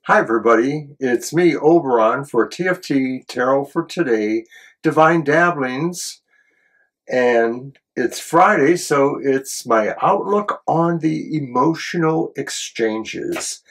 Hi everybody, it's me Oberon for TFT Tarot for Today, Divine Dabblings, and it's Friday, so it's my outlook on the emotional exchanges.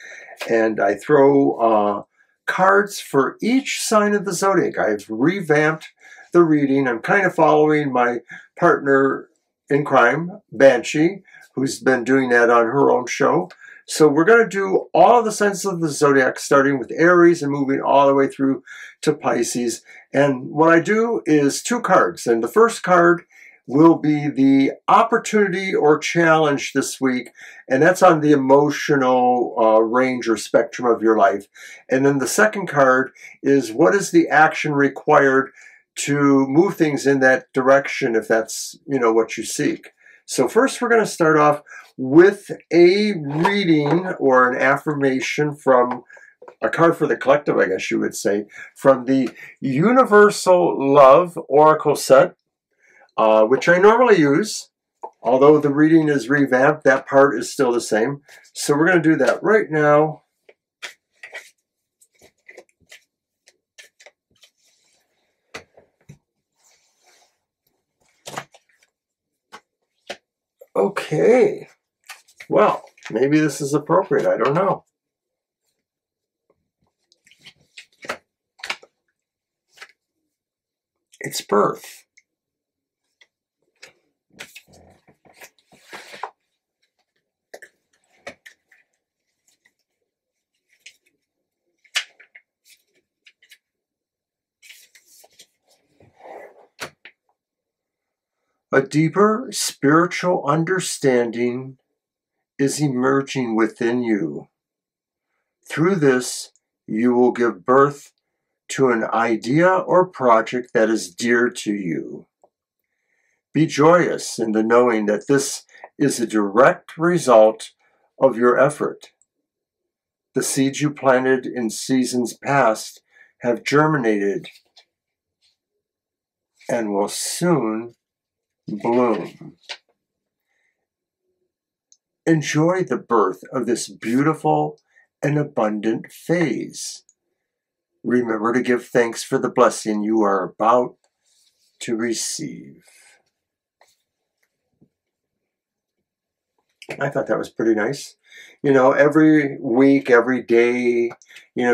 And I throw cards for each sign of the zodiac. I've revamped the reading. I'm kind of following my partner in crime, Banshee, who's been doing that on her own show. So we're going to do all of the signs of the zodiac, starting with Aries and moving all the way through to Pisces. And what I do is two cards. And the first card will be the opportunity or challenge this week. And that's on the emotional range or spectrum of your life. And then the second card is what is the action required to move things in that direction if that's, what you seek. So first we're going to start off with a reading or an affirmation from a card for the collective, I guess you would say, from the Universal Love Oracle set, which I normally use. Although the reading is revamped, that part is still the same. So we're going to do that right now. Okay. Well, maybe this is appropriate. I don't know. It's birth. A deeper spiritual understanding is emerging within you. Through this, you will give birth to an idea or project that is dear to you. Be joyous in the knowing that this is a direct result of your effort. The seeds you planted in seasons past have germinated and will soon bloom. Enjoy the birth of this beautiful and abundant phase. Remember to give thanks for the blessing you are about to receive. I thought that was pretty nice. Every week, every day,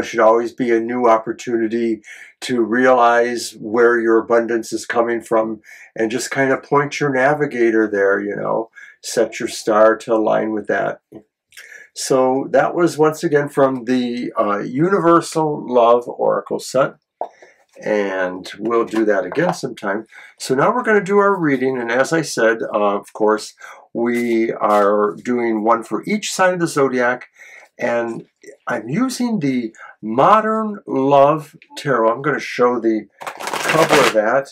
should always be a new opportunity to realize where your abundance is coming from and just kind of point your navigator there, set your star to align with that. So that was once again from the Universal Love Oracle set. And we'll do that again sometime. So now we're going to do our reading. And as I said, of course, we are doing one for each sign of the zodiac. And I'm using the Modern Love Tarot. I'm going to show the cover of that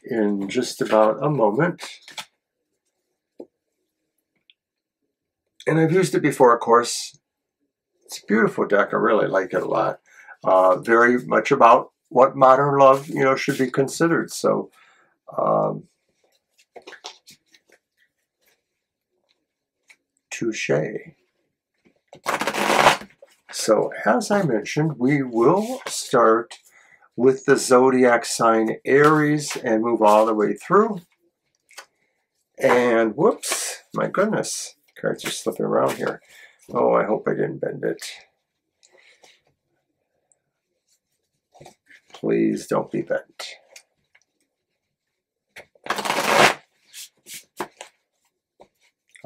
in just about a moment. And I've used it before, of course. It's a beautiful deck. I really like it a lot. Very much about what modern love, should be considered. So, touche. So, as I mentioned, we will start with the zodiac sign Aries and move all the way through. And whoops, my goodness, cards are slipping around here. Oh, I hope I didn't bend it. Please don't be bent.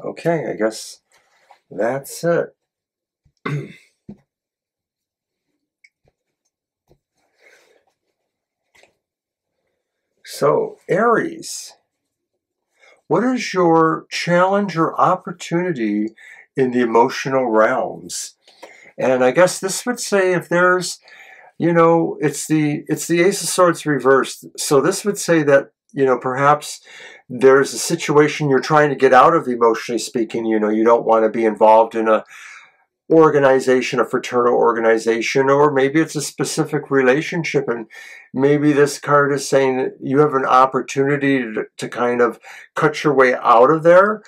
Okay, I guess that's it. So, Aries, what is your challenge or opportunity in the emotional realms? And I guess this would say if there's it's the Ace of Swords reversed. So this would say that, perhaps there's a situation you're trying to get out of, emotionally speaking. You don't want to be involved in a organization, a fraternal organization, or maybe it's a specific relationship. And maybe this card is saying that you have an opportunity to kind of cut your way out of there.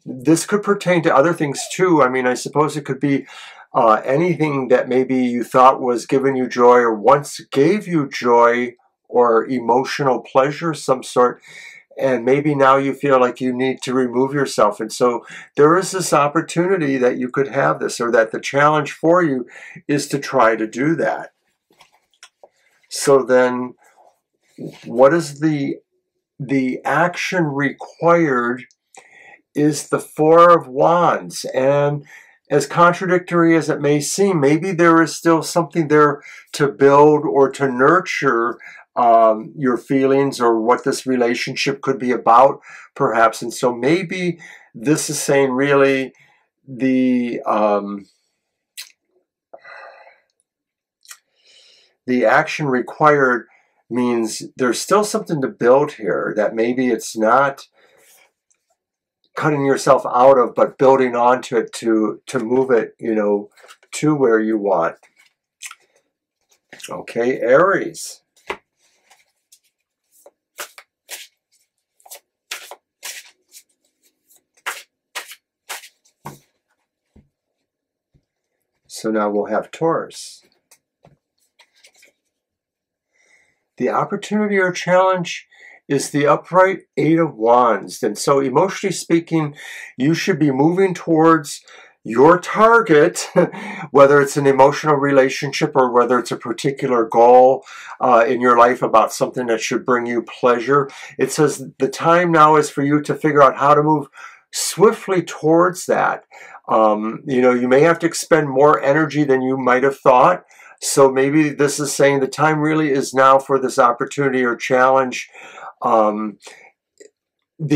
This could pertain to other things too. I mean, I suppose it could be anything that maybe you thought was giving you joy or once gave you joy or emotional pleasure of some sort, and maybe now you feel like you need to remove yourself. And so there is this opportunity that you could have this, or that the challenge for you is to try to do that. So then what is the action required is the Four of Wands. And as contradictory as it may seem, maybe there is still something there to build or to nurture your feelings or what this relationship could be about, perhaps. And so maybe this is saying really the action required means there's still something to build here, that maybe it's not cutting yourself out of, but building onto it to move it, to where you want. Okay, Aries. So now we'll have Taurus. The opportunity or challenge is the upright Eight of Wands. And so emotionally speaking, you should be moving towards your target, whether it's an emotional relationship or whether it's a particular goal in your life about something that should bring you pleasure. It says the time now is for you to figure out how to move swiftly towards that. You may have to expend more energy than you might have thought. So maybe this is saying the time really is now for this opportunity or challenge. The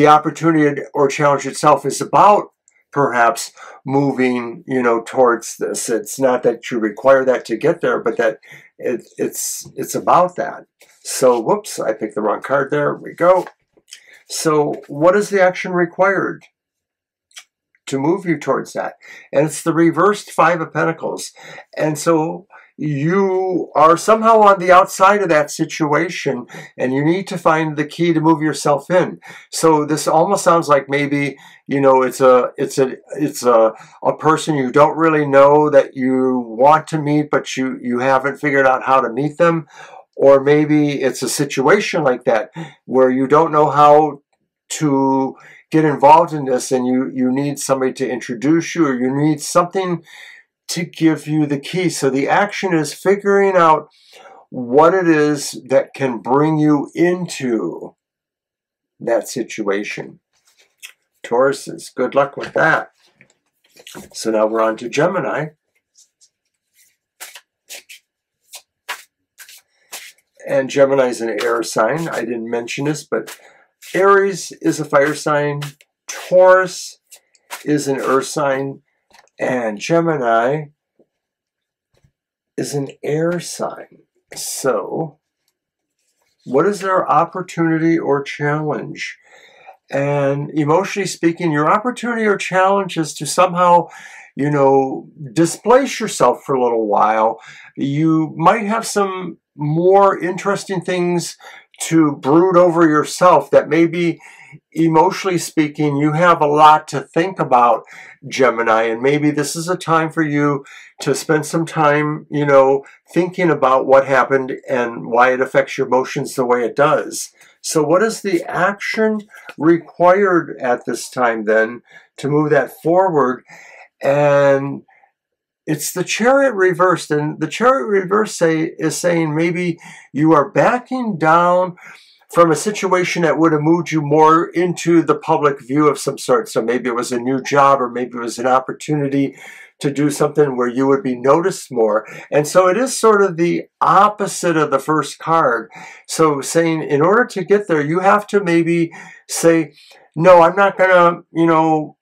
opportunity or challenge itself is about perhaps moving, towards this. It's not that you require that to get there, but that it's about that. So, whoops, I picked the wrong card there. We go. So what is the action required to move you towards that? And it's the reversed Five of Pentacles. And so you are somehow on the outside of that situation, and you need to find the key to move yourself in. So this almost sounds like maybe, it's a person you don't really know that you want to meet, but you haven't figured out how to meet them. Or maybe it's a situation like that where you don't know how to get involved in this, and you need somebody to introduce you, or you need something to give you the key. So the action is figuring out what it is that can bring you into that situation. Tauruses, good luck with that. So now we're on to Gemini. And Gemini is an air sign. I didn't mention this, but Aries is a fire sign. Taurus is an earth sign. And Gemini is an air sign. So, what is their opportunity or challenge? And emotionally speaking, your opportunity or challenge is to somehow, displace yourself for a little while. You might have some more interesting things to brood over yourself that maybe emotionally speaking, you have a lot to think about, Gemini, and maybe this is a time for you to spend some time, thinking about what happened and why it affects your emotions the way it does. So what is the action required at this time then to move that forward? And it's the Chariot reversed, and the Chariot reverse is saying maybe you are backing down from a situation that would have moved you more into the public view of some sort. So maybe it was a new job, or maybe it was an opportunity to do something where you would be noticed more. And so it is sort of the opposite of the first card. So saying in order to get there, you have to maybe say, no, I'm not going to,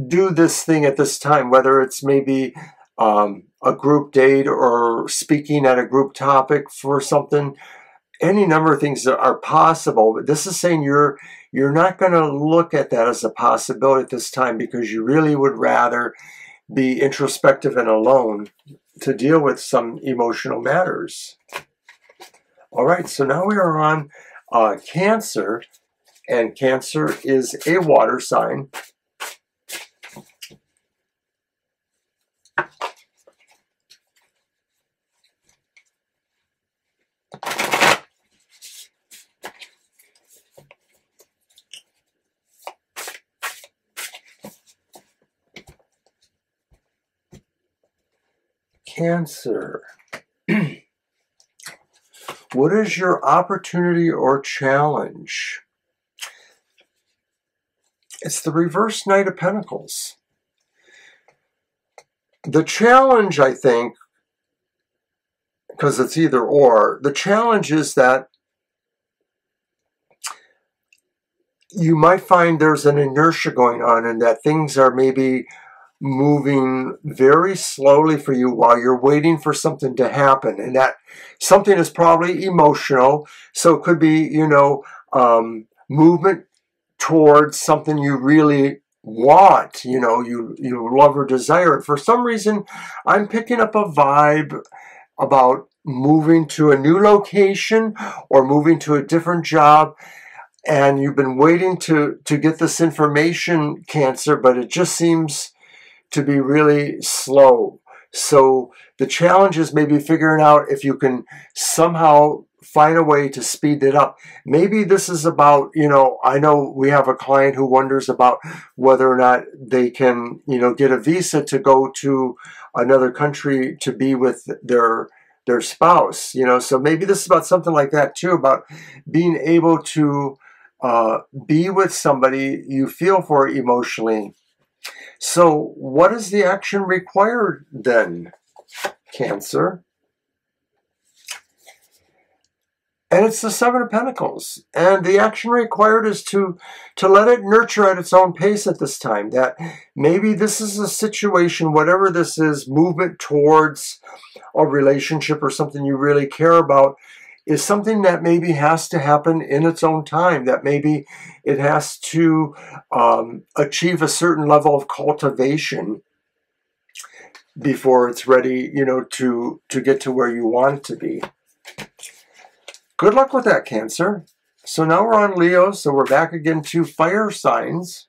do this thing at this time, whether it's maybe a group date or speaking at a group topic for something. Any number of things that are possible, but this is saying you're not going to look at that as a possibility at this time, because you really would rather be introspective and alone to deal with some emotional matters. All right, so now we are on Cancer, and Cancer is a water sign. Cancer. What is your opportunity or challenge? It's the reverse Knight of Pentacles. The challenge, I think, because it's either or, the challenge is that you might find there's an inertia going on and that things are maybe moving very slowly for you while you're waiting for something to happen. And that something is probably emotional. So it could be, movement towards something you really want, you love or desire. And for some reason, I'm picking up a vibe about moving to a new location or moving to a different job. And you've been waiting to get this information, Cancer, but it just seems to be really slow. So the challenge is maybe figuring out if you can somehow find a way to speed it up. Maybe this is about, I know we have a client who wonders about whether or not they can, get a visa to go to another country to be with their spouse, so maybe this is about something like that too, about being able to be with somebody you feel for emotionally. So what is the action required then, Cancer? And it's the Seven of Pentacles. And the action required is to let it nurture at its own pace at this time. That maybe this is a situation, whatever this is, movement towards a relationship or something you really care about, is something that maybe has to happen in its own time, that maybe it has to achieve a certain level of cultivation before it's ready, to get to where you want it to be. Good luck with that, Cancer. So now we're on Leo, so we're back again to fire signs.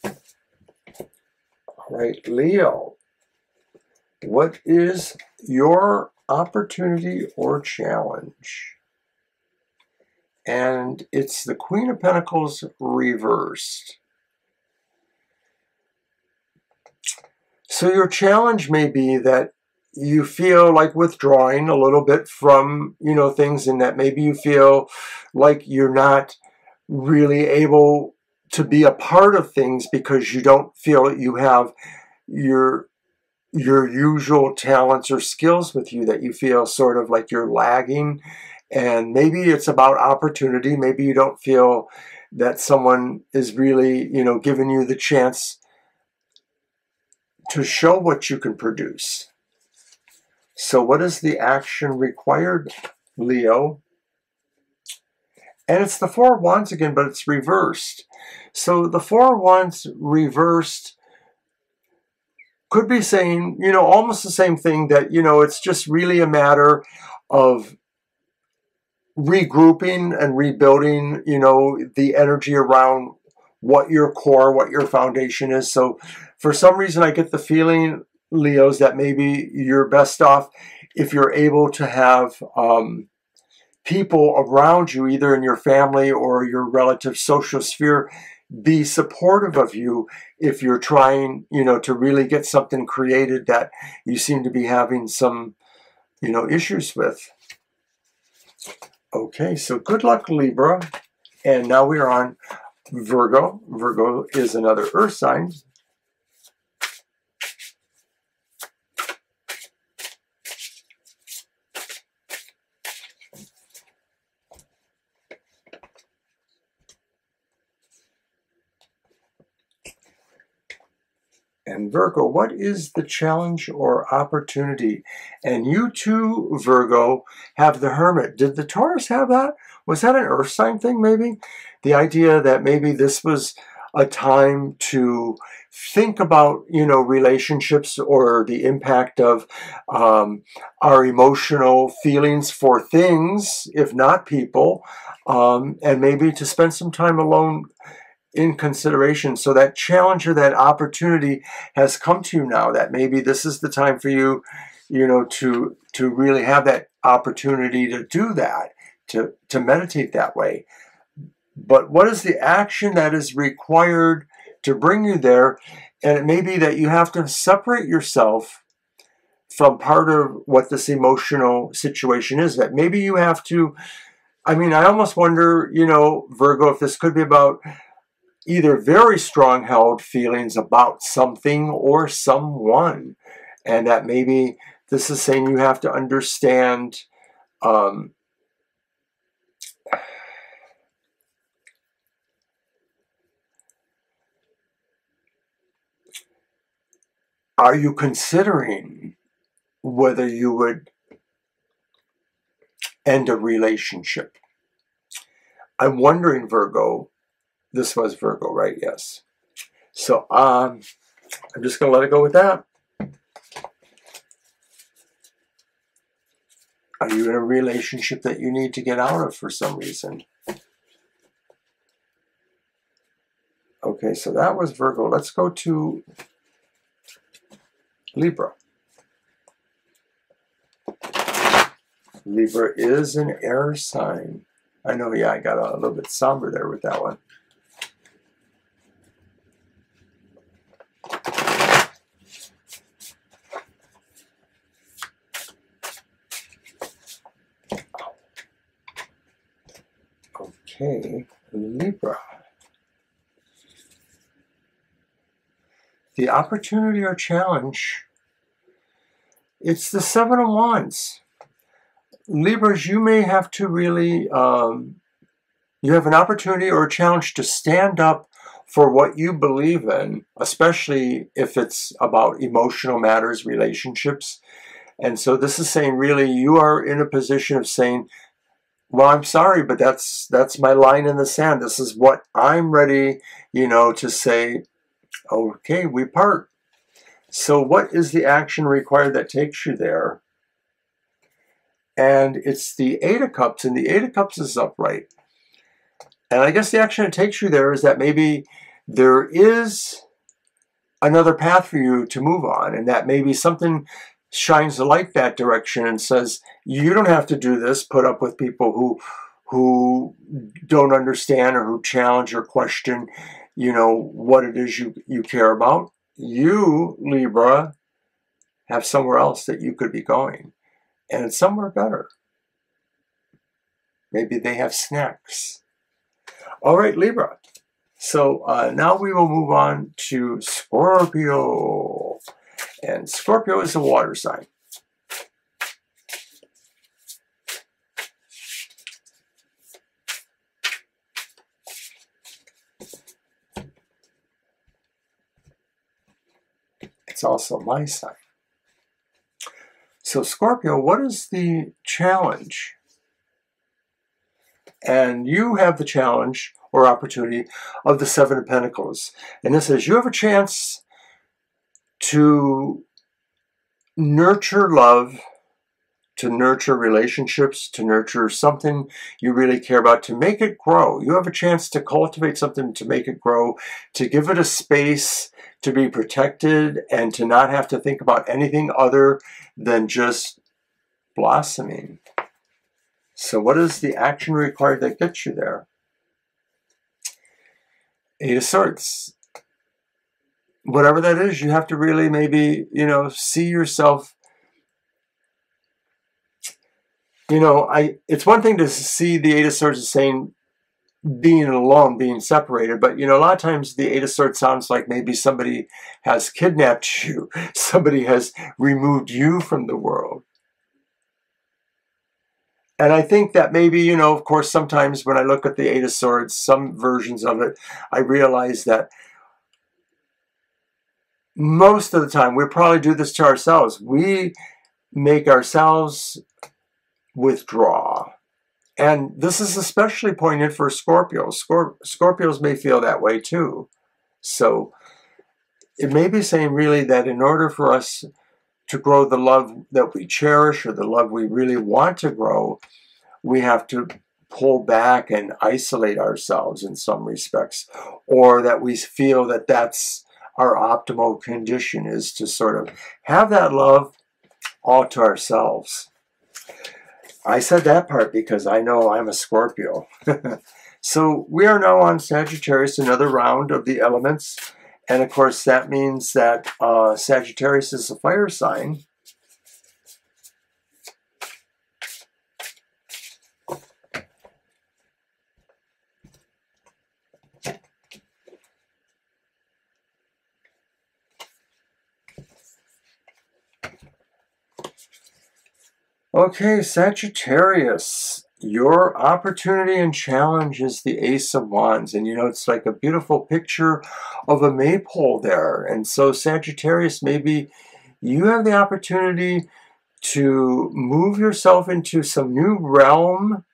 All right, Leo. What is your opportunity or challenge? And it's the Queen of Pentacles reversed. So your challenge may be that you feel like withdrawing a little bit from, things, and that maybe you feel like you're not really able to be a part of things because you don't feel that you have your usual talents or skills with you, that you feel sort of like you're lagging. And maybe it's about opportunity. Maybe you don't feel that someone is really, giving you the chance to show what you can produce. So what is the action required, Leo? And it's the Four of Wands again, but it's reversed. So the Four of Wands reversed could be saying, almost the same thing, that, it's just really a matter of regrouping and rebuilding, the energy around what your core, what your foundation is. So for some reason, I get the feeling, Leos, that maybe you're best off if you're able to have people around you, either in your family or your relative social sphere, be supportive of you if you're trying, to really get something created that you seem to be having some, issues with. Okay, so good luck, Libra. And now we are on Virgo. Virgo is another earth sign. And Virgo, what is the challenge or opportunity? And you too, Virgo, have the Hermit. Did the Taurus have that? Was that an earth sign thing, maybe? The idea that maybe this was a time to think about, relationships or the impact of our emotional feelings for things, if not people, and maybe to spend some time alone in consideration. So that challenge or that opportunity has come to you now, that maybe this is the time for you, to really have that opportunity to do that, to meditate that way. But what is the action that is required to bring you there. And it may be that you have to separate yourself from part of what this emotional situation is. That maybe you have to, I mean, I almost wonder, you know, Virgo, if this could be about either very strong-held feelings about something or someone. And that maybe this is saying you have to understand are you considering whether you would end a relationship? I'm wondering, Virgo, this was Virgo, right? Yes. So I'm just going to let it go with that. Are you in a relationship that you need to get out of for some reason? Okay, so that was Virgo. Let's go to Libra. Libra is an air sign. I know, yeah, I got a little bit somber there with that one. Okay, Libra. The opportunity or challenge, it's the Seven of Wands. Libras, you may have to really, you have an opportunity or a challenge to stand up for what you believe in, especially if it's about emotional matters, relationships. And so this is saying really you are in a position of saying, well, I'm sorry, but that's my line in the sand. This is what I'm ready, you know, to say, okay, we part. So what is the action required that takes you there? And it's the Eight of Cups, and the Eight of Cups is upright. And I guess the action that takes you there is that maybe there is another path for you to move on, and that maybe something shines the light that direction and says, you don't have to do this, put up with people who don't understand or who challenge or question, you know, what it is you care about. You, Libra, have somewhere else that you could be going. And it's somewhere better. Maybe they have snacks. All right, Libra. So now we will move on to Scorpio. And Scorpio is a water sign. It's also my sign. So Scorpio, what is the challenge? And you have the challenge or opportunity of the Seven of Pentacles. And this says you have a chance to nurture love, to nurture relationships, to nurture something you really care about, to make it grow. You have a chance to cultivate something to make it grow, to give it a space to be protected and to not have to think about anything other than just blossoming. So what is the action required that gets you there? Eight of Swords. Whatever that is, you have to really maybe, you know, see yourself. You know, it's one thing to see the Eight of Swords as saying being alone, being separated, but, you know, a lot of times the Eight of Swords sounds like maybe somebody has kidnapped you. Somebody has removed you from the world. And I think that maybe, you know, of course, sometimes when I look at the Eight of Swords, some versions of it, I realize that most of the time, we probably do this to ourselves. We make ourselves withdraw. And this is especially poignant for Scorpios. Scorpios may feel that way too. So it may be saying really that in order for us to grow the love that we cherish or the love we really want to grow, we have to pull back and isolate ourselves in some respects, or that we feel that that's our optimal condition, is to sort of have that love all to ourselves. I said that part because I know I'm a Scorpio. So we are now on Sagittarius, another round of the elements. And of course, that means that Sagittarius is a fire sign. Okay, Sagittarius, your opportunity and challenge is the Ace of Wands. And you know, it's like a beautiful picture of a maypole there. And so Sagittarius, maybe you have the opportunity to move yourself into some new realm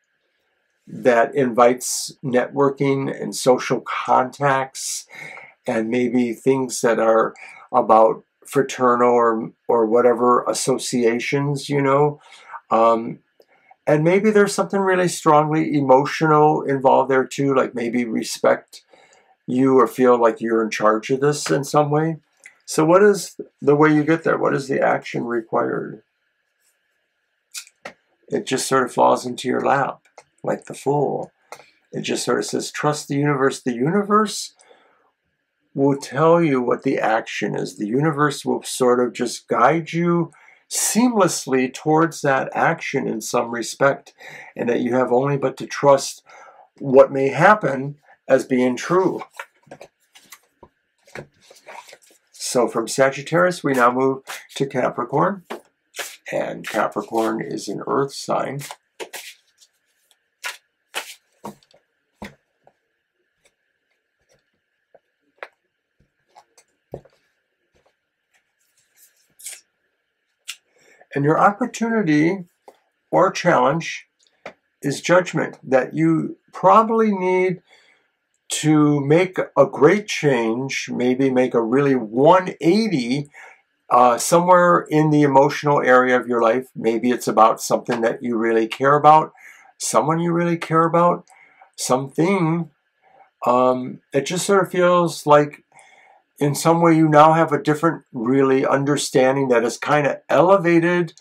that invites networking and social contacts, and maybe things that are about fraternal or whatever associations, you know. And maybe there's something really strongly emotional involved there too, like maybe respect you or feel like you're in charge of this in some way. So what is the way you get there? What is the action required? It just sort of falls into your lap, like the Fool. It just sort of says, trust the universe. The universe will tell you what the action is. The universe will sort of just guide you seamlessly towards that action in some respect, and that you have only but to trust what may happen as being true. So from Sagittarius, we now move to Capricorn, and Capricorn is an earth sign. And your opportunity or challenge is judgment, that you probably need to make a great change, maybe make a really 180 somewhere in the emotional area of your life. Maybe it's about something that you really care about, someone you really care about, something. It just sort of feels like in some way you now have a different really understanding that has kind of elevated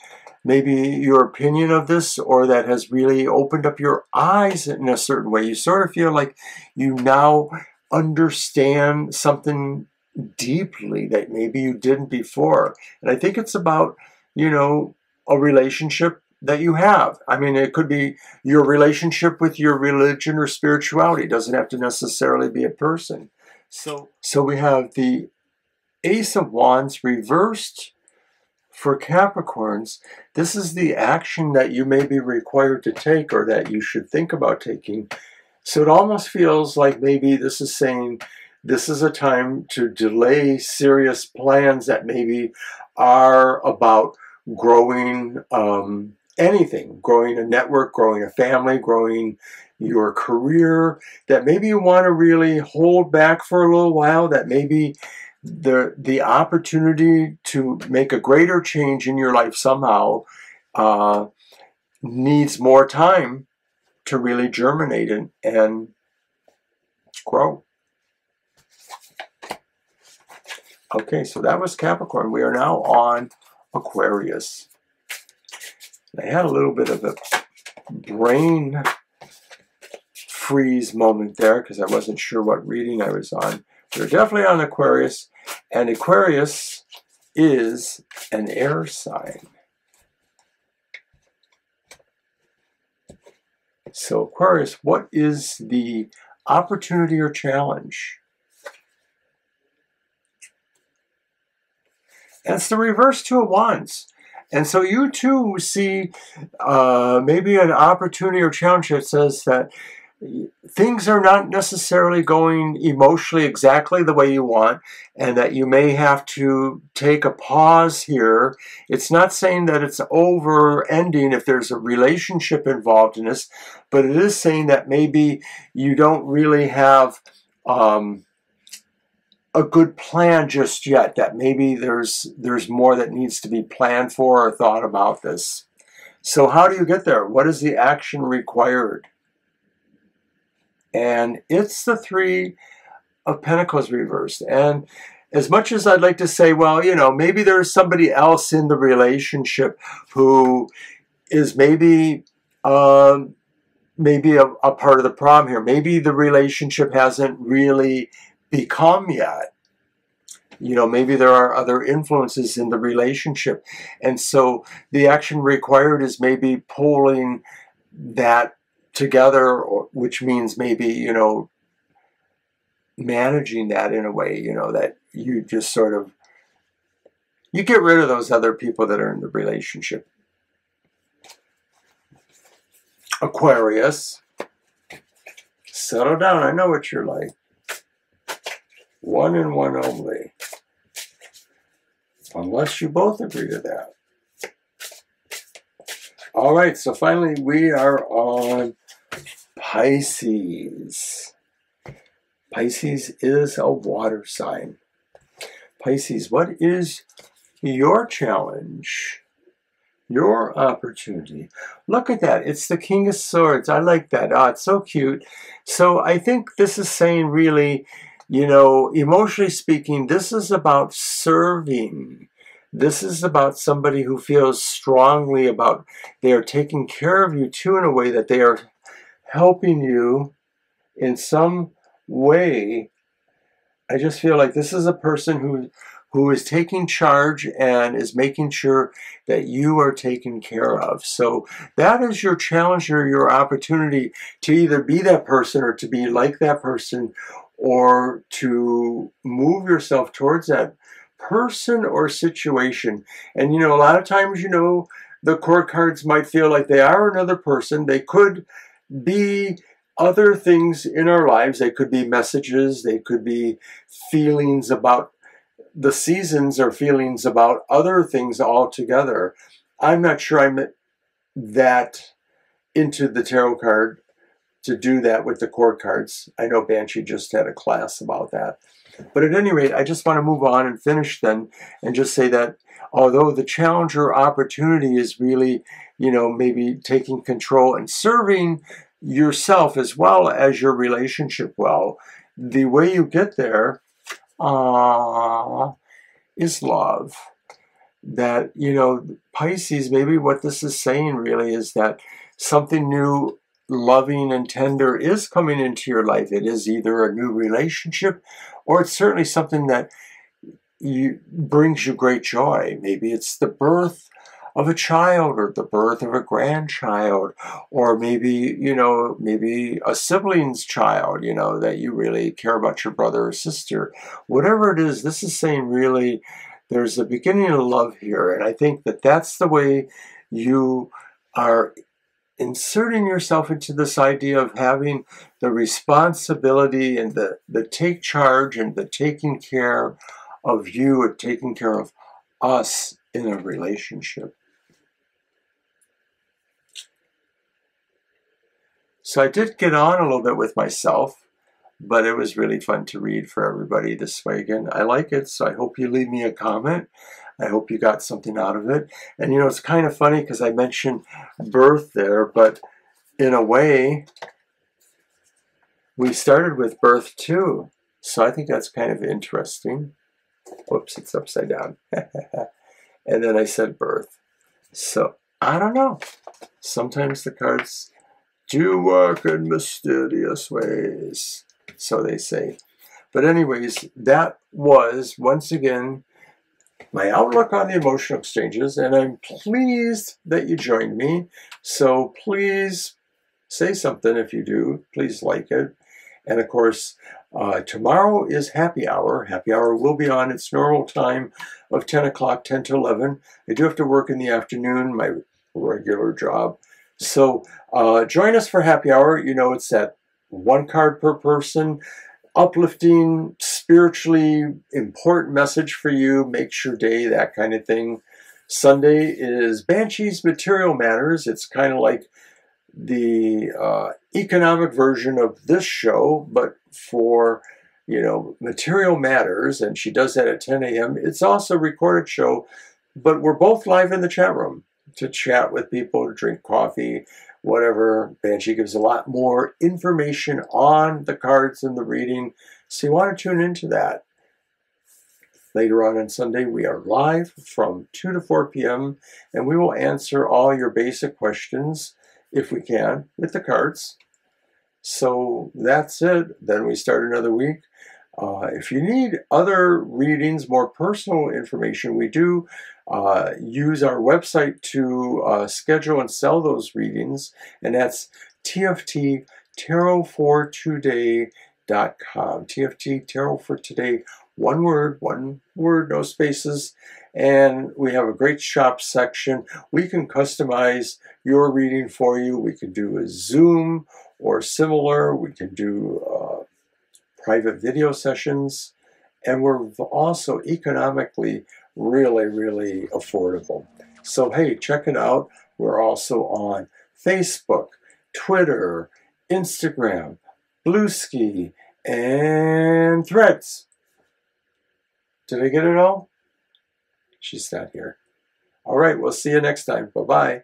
maybe your opinion of this, or that has really opened up your eyes in a certain way. You sort of feel like you now understand something deeply that maybe you didn't before. And I think it's about, you know, a relationship that you have. I mean, it could be your relationship with your religion or spirituality. It doesn't have to necessarily be a person. So we have the Ace of Wands reversed for Capricorns. This is the action that you may be required to take, or that you should think about taking. So it almost feels like maybe this is saying this is a time to delay serious plans that maybe are about growing anything, growing a network, growing a family, growing your career, that maybe you want to really hold back for a little while, that maybe the opportunity to make a greater change in your life somehow needs more time to really germinate and grow. Okay, so that was Capricorn. We are now on Aquarius. I had a little bit of a brain freeze moment there because I wasn't sure what reading I was on. We're definitely on Aquarius, and Aquarius is an air sign. So Aquarius, what is the opportunity or challenge? And it's the reverse Two of Wands. And so you too see maybe an opportunity or challenge that says that things are not necessarily going emotionally exactly the way you want, and that you may have to take a pause here. It's not saying that it's over ending if there's a relationship involved in this, but it is saying that maybe you don't really have a good plan just yet, that maybe there's more that needs to be planned for or thought about this. So how do you get there? What is the action required? And it's the Three of Pentacles reversed. And as much as I'd like to say, well, you know, maybe there's somebody else in the relationship who is maybe maybe a part of the problem here. Maybe the relationship hasn't really become yet. You know, maybe there are other influences in the relationship. And so the action required is maybe pulling that together, which means maybe, you know, managing that in a way, you know, that you just sort of, you get rid of those other people that are in the relationship. Aquarius, settle down. I know what you're like. One and one only. Unless you both agree to that. All right, so finally we are on Pisces. Pisces is a water sign. Pisces, what is your challenge? Your opportunity. Look at that. It's the King of Swords. I like that. Oh, it's so cute. So I think this is saying really, you know, emotionally speaking, this is about serving. This is about somebody who feels strongly about they are taking care of you too, in a way that they are helping you in some way. I just feel like this is a person who is taking charge and is making sure that you are taken care of. So that is your challenge or your opportunity to either be that person or to be like that person, or to move yourself towards that person or situation. And, you know, a lot of times, you know, the court cards might feel like they are another person. They could be other things in our lives. They could be messages. They could be feelings about the seasons, or feelings about other things altogether. I'm not sure I'm that into the tarot card to do that with the court cards. I know Banshee just had a class about that. But at any rate, I just want to move on and finish then and just say that although the challenge or opportunity is really, you know, maybe taking control and serving yourself as well as your relationship well, the way you get there is love. That, you know, Pisces, maybe what this is saying really is that something new, loving and tender is coming into your life. It is either a new relationship, or it's certainly something that brings you great joy. Maybe it's the birth of a child, or the birth of a grandchild, or maybe, you know, maybe a sibling's child, you know, that you really care about your brother or sister. Whatever it is, this is saying really there's a beginning of love here. And I think that that's the way you are inserting yourself into this idea of having the responsibility and the take charge and the taking care of you, and taking care of us in a relationship. So I did get on a little bit with myself, but it was really fun to read for everybody this way again. I like it, so I hope you leave me a comment. I hope you got something out of it. And, you know, it's kind of funny because I mentioned birth there, but in a way, we started with birth too. So I think that's kind of interesting. Whoops, it's upside down. And then I said birth. So, I don't know. Sometimes the cards do work in mysterious ways, so they say. But anyways, that was, once again, my outlook on the emotional exchanges, and I'm pleased that you joined me. So please say something if you do. Please like it. And of course, tomorrow is happy hour. Happy hour will be on its normal time of 10 o'clock, 10 to 11. I do have to work in the afternoon, my regular job. So join us for happy hour. You know, it's that one card per person, uplifting, spiritually important message for you, makes your day, that kind of thing. Sunday is Banshee's Material Matters. It's kind of like the economic version of this show, but for, you know, Material Matters, and she does that at 10 a.m. It's also a recorded show, but we're both live in the chat room to chat with people, to drink coffee, whatever. Banshee gives a lot more information on the cards and the reading, so you want to tune into that. Later on Sunday, we are live from 2 to 4 p.m., and we will answer all your basic questions if we can, with the cards. So that's it. Then we start another week. If you need other readings, more personal information, we do use our website to schedule and sell those readings, and that's tfttarotfortoday.com. TFT Tarot for Today, one word, no spaces. And we have a great shop section. We can customize your reading for you. We can do a Zoom or similar. We can do private video sessions. And we're also economically really affordable. So, hey, check it out. We're also on Facebook, Twitter, Instagram, Bluesky, and Threads. Did I get it all? She's not here. All right, we'll see you next time. Bye-bye.